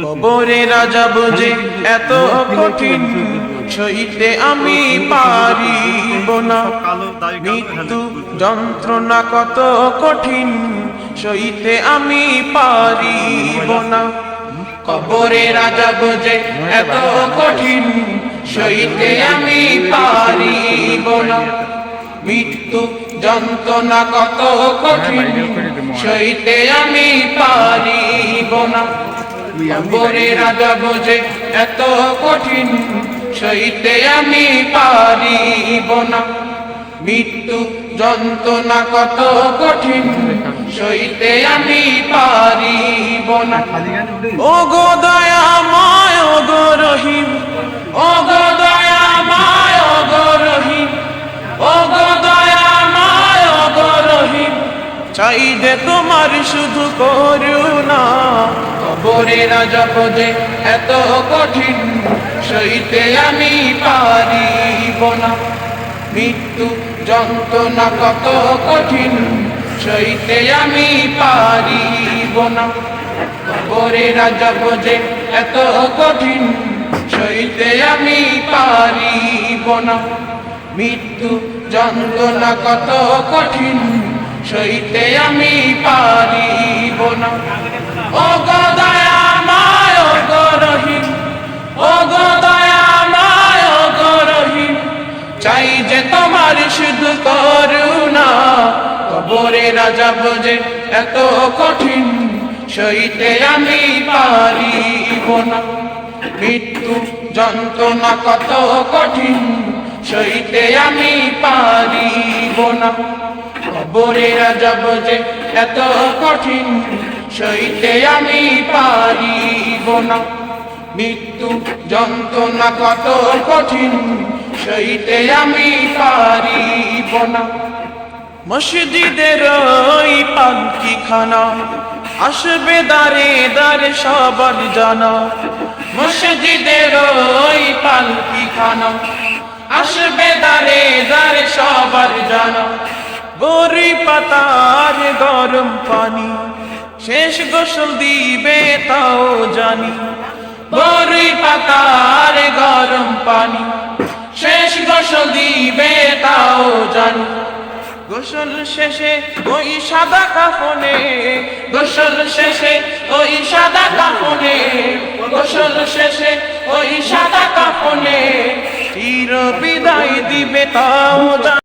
কবরের আযাব যে এত কঠিন সইতে আমি পারিব না, মৃত্যু যন্ত্রণা কত কঠিন সইতে আমি পারিব না। কবরের আযাব যে এত কঠিন সইতে আমি পারিব না, মৃত্যু যন্ত্রণা কত কঠিন সইতে আমি পারিব না। কবরের আযাব যে এত কঠিন সইতে আমি পারিব না, মৃত্যু যন্ত্রণা কত কঠিন সইতে আমি পারিব না। ও গো দয়াময় ও গো রহিম, ও গো দয়াময় ও গো রহিম, ও গো দয়াময় ও গো রহিম, চাই যে তোমার শুধু করুণা। কবরের আযাব যে এত কঠিন সইতে আমি পারিব না, মৃত্যু যন্ত্রণা কত কঠিন সইতে আমি পারিব না। কবরের আযাব যে এত কঠিন সইতে আমি পারিব না, মৃত্যু যন্ত্রণা কত কঠিন সইতে আমি পারিব না। ও গো দয়াময় ও গো রহিম, ও গো দয়াময় ও গো রহিম, চাই যে তোমার শুধু করুণা। কবরের আযাব যে এত কঠিন সইতে আমি পারিব না, মৃত্যু যন্ত্রণা কত কঠিন সইতে আমি পারিব না। কবরের আযাব যে এত কঠিন সইতে আমি পারিব না, মৃত্যু যন্ত্রণা কত কঠিন সইতে আমি পারিব না। মসজিদের ওই পালকিখানা আসবে দারে দারে সবার জানা, মসজিদের ওই পালকিখানা আসবে দারে দারে সবার জানা। বড়ি পাতার গরম পানি শেষ গোসল দিবে তাও জানি, বড়ি পাতার গরম পানি শেষ গোসল দিবে তাও জানি। গোসল শেষে ওই সাদা কাফনে, গোসল শেষে ওই সাদা কাফনে, গোসল শেষে ওই সাদা কাফনে চির বিদায় দিবে তাও জানি।